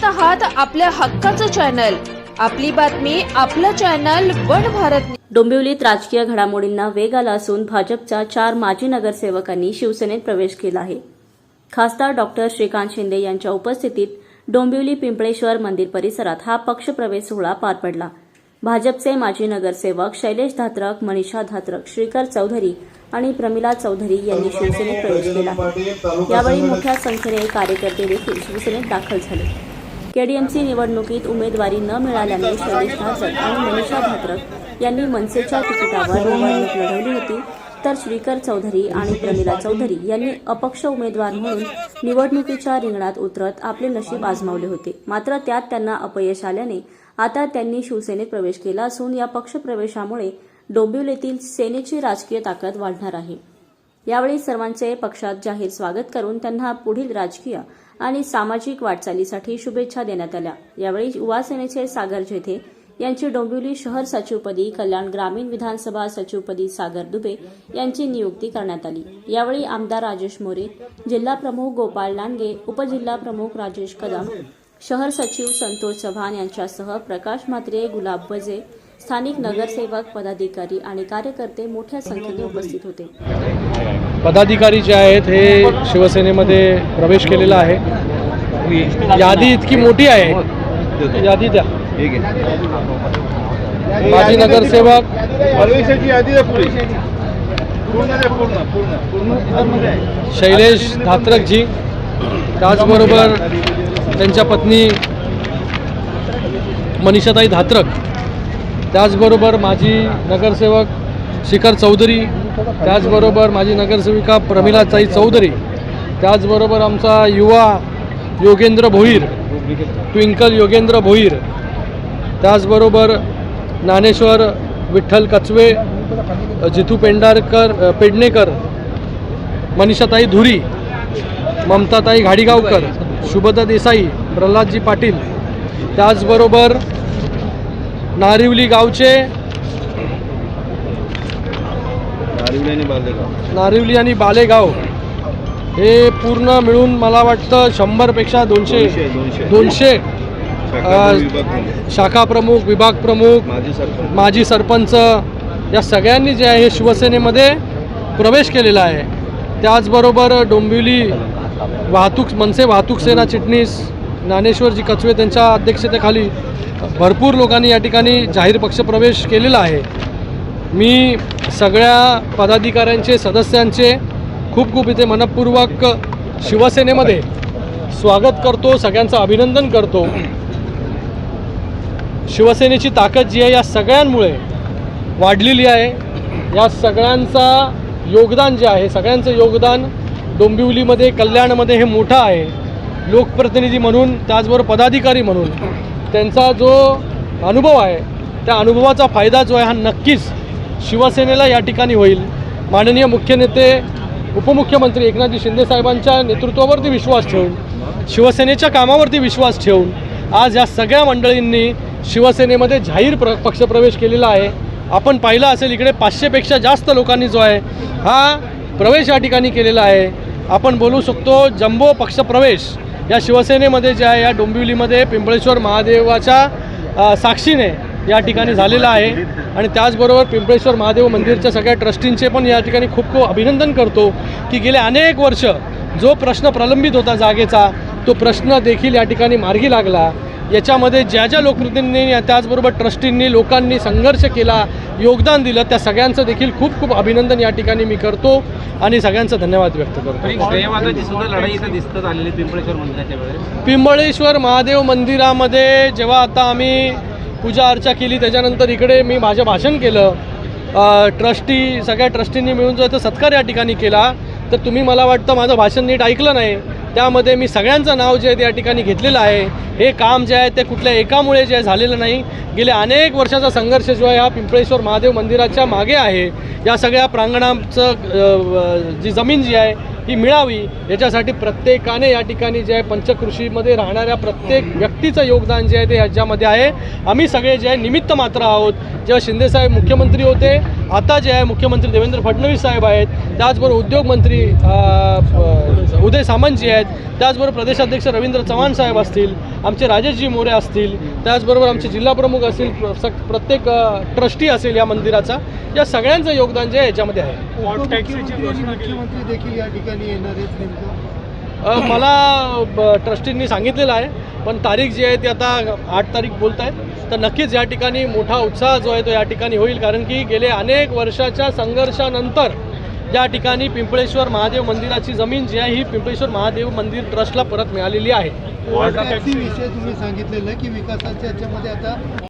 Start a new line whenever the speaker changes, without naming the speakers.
आहात आपल्या हक्काचं चॅनल, आपली बातमी आपलं चॅनल वन भारत।
डोंबिवलीत राजकीय घडामोडींना वेग आला असून भाजपच्या 4 माजी नगरसेवकांनी शिवसेनेत प्रवेश केला आहे। खासदार डॉक्टर श्रीकांत शिंदे यांच्या उपस्थितीत डोंबिवली पिंपळेश्वर मंदिर परिसरात हा पक्षप्रवेश सोहळा पार पडला। भाजपचे माजी नगरसेवक शैलेश धात्रक, मनीषा धात्रक, श्रीकर चौधरी आणि प्रमिला चौधरी यांनी शिवसेनेत प्रवेश केला आहे। यावेळी मोठ्या संख्येने कार्यकर्ते देखील शिवसेनेत दाखल झाले। केडीएमसी निवडणुकीत उमेदवारी न मिळाल्याने शैलेश धात्रक आणि मनीषा धात्रक यांनी मनसेच्या तिकिटावर निवडणूक लढवली होती, तर श्रीकर चौधरी आणि प्रमिला चौधरी यांनी अपक्ष उमेदवार म्हणून निवडणुकीच्या रिंगणात उतरत आपले नशीब आजमावले होते। मात्र त्यात त्यांना अपयश आल्याने आता त्यांनी शिवसेनेत प्रवेश केला असून या पक्षप्रवेशामुळे डोंबिवलीतील सेनेची राजकीय ताकद वाढणार आहे। यावेळी सर्वांचे पक्षात जाहीर स्वागत करून त्यांना पुढील राजकीय आणि सामाजिक वाटचालीसाठी शुभेच्छा देण्यात आल्या। यावेळी युवा सेनेचे सागर जेथे यांची डोंबिवली शहर सचिवपदी, कल्याण ग्रामीण विधानसभा सचिवपदी सागर दुबे यांची नियुक्ती करण्यात आली। यावेळी आमदार राजेश मोरे, जिल्हा प्रमुख गोपाळ लांडगे, उपजिल्हा प्रमुख राजेश कदम, शहर सचिव संतोष चव्हाण यांच्यासह प्रकाश म्हात्रे, गुलाब बजे, स्थानिक नगरसेवक, पदाधिकारी आणि कार्यकर्ते मोठ्या संख्येने उपस्थित होते।
पदाधिकारी जे आहेत हे शिवसेनेमध्ये प्रवेश केलेला आहे। यादी इतकी मोठी आहे, यादी द्या। माजी नगरसेवक
प्रवेशाची यादी द्या पुरी,
शैलेश धात्रकजी, त्याचबरोबर त्यांच्या पत्नी मनीषाताई धात्रक, त्याचबरोबर माजी नगरसेवक शिखर चौधरी, त्याचबरोबर माजी नगरसेविका प्रमिलाताई चौधरी, त्याचबरोबर आमचा युवा योगेंद्र भोईर, ट्विंकल योगेंद्र भोईर, त्याचबरोबर ज्ञानेश्वर विठ्ठल कचवे, जितू पेडणेकर, मनीषाताई धुरी, ममताताई घाडीगावकर, शुभदा देसाई, प्रल्हादजी पाटील, त्याचबरोबर नारिवली गावचे नारिवली आणि बालेगाव हे पूर्ण मिळून मला वाटतं 100 पेक्षा 200 शाखा प्रमुख, विभाग प्रमुख, माजी सरपंच या सगळ्यांनी जे आहे शिवसेनेमध्ये प्रवेश केलेला आहे। त्याचबरोबर डोंबिवली मनसे वाहतूक सेना चिटणीस ज्ञानेश्वरजी कचवे त्यांच्या अध्यक्षतेखाली भरपूर लोकांनी या ठिकाणी जाहीर पक्षप्रवेश केलेला आहे। मी सगळ्या पदाधिकाऱ्यांचे, सदस्यांचे खूप इथे मनपूर्वक शिवसेनेमध्ये स्वागत करतो, सगळ्यांचं अभिनंदन करतो। शिवसेनेची ताकद जी आहे या सगळ्यांमुळे वाढलेली आहे। या सगळ्यांचा योगदान जे आहे, सगळ्यांचं योगदान डोंबिवलीमध्ये, कल्याणमध्ये हे मोठं आहे। लोकप्रतिनिधी म्हणून, त्याचबरोबर पदाधिकारी म्हणून त्यांचा जो अनुभव आहे त्या अनुभवाचा फायदा जो आहे हा नक्कीच शिवसेनेला या ठिकाणी होईल। माननीय मुख्य नेते उपमुख्यमंत्री एकनाथजी शिंदे साहेबांच्या नेतृत्वावरती विश्वास ठेवून, शिवसेनेच्या कामावरती विश्वास ठेवून आज या सगळ्या मंडळींनी शिवसेनेमध्ये जाहीर पक्षप्रवेश केलेला आहे। आपण पाहिलं असेल इकडे 500 पेक्षा जास्त लोकांनी जो आहे हा प्रवेश या ठिकाणी केलेला आहे। आपण बोलू शकतो जम्बो पक्षप्रवेश या शिवसेनेमध्ये जे आहे या डोंबिवलीमध्ये पिंपळेश्वर महादेवाच्या साक्षीने या ठिकाणी झालेला आहे। आणि त्याचबरोबर पिंपळेश्वर महादेव मंदिरच्या सगळ्या ट्रस्टींचे पण या ठिकाणी खूप अभिनंदन करतो की गेले अनेक वर्ष जो प्रश्न प्रलंबित होता जागेचा, तो प्रश्न देखील या ठिकाणी मार्गी लागला। याच्यामध्ये ज्या लोकप्रतिनिधींनी, त्याचबरोबर ट्रस्टींनी, लोकांनी संघर्ष केला, योगदान दिलं, त्या सगळ्यांचं देखील खूप अभिनंदन या ठिकाणी मी करतो आणि सगळ्यांचा धन्यवाद व्यक्त करतो। पिंपळेश्वर महादेव मंदिरामध्ये जेव्हा आता आम्ही पूजा अर्चा केली, त्याच्यानंतर इकडे मी माझं भाषण केलं, सगळ्या ट्रस्टींनी मिळून जो आहे सत्कार या ठिकाणी केला, तर तुम्ही मला वाटतं माझं भाषण नीट ऐकलं नाही। त्यामध्ये मी सगळ्यांचं नाव जे आहे ते या ठिकाणी घेतलेलं आहे। हे काम जे आहे ते कुठल्या एकामुळे जे झालेलं नाही, गेले अनेक वर्षाचा संघर्ष जो आहे हा पिंपळेश्वर महादेव मंदिराच्या मागे आहे। या सगळ्या प्रांगणाचं जी जमीन जी आहे ही मिळावी याच्यासाठी प्रत्येकाने या ठिकाणी जे आहे पंचकृषीमध्ये राहणाऱ्या प्रत्येक व्यक्तीचं योगदान जे आहे ते याच्यामध्ये आहे। आम्ही सगळे जे आहे निमित्त मात्र आहोत। जेव्हा शिंदेसाहेब मुख्यमंत्री होते, आता जे आहे मुख्यमंत्री देवेंद्र फडणवीस साहेब आहेत, त्याचबरोबर उद्योगमंत्री उदय सामंतजी आहेत, त्याचबरोबर प्रदेशाध्यक्ष रवींद्र चव्हाण साहेब असतील, आमचे राजेशजी मोरे असतील, त्याचबरोबर आमचे जिल्हाप्रमुख असतील, प्रत्येक ट्रस्टी असेल या मंदिराचा, या सगळ्यांचं योगदान जे आहे याच्यामध्ये आहे.
मुख्यमंत्री देखील या ठिकाणी येणार आहेत नेमकं?
मला ट्रस्टींनी सांगितलेलं आहे, पण तारीख जी आहे ती आता 8 तारीख बोलत आहेत, तर नक्कीच या ठिकाणी मोठा उत्साह जो आहे तो या ठिकाणी होईल. कारण की गेले अनेक वर्षाच्या संघर्षानंतर या ठिकाणी पिंपळेश्वर महादेव मंदिराची जमीन जी आहे ही पिंपळेश्वर महादेव मंदिर ट्रस्टला परत मिळालेली आहे.
विषय तुम्ही सांगितलेलं की विकासाच्या याच्यामध्ये आता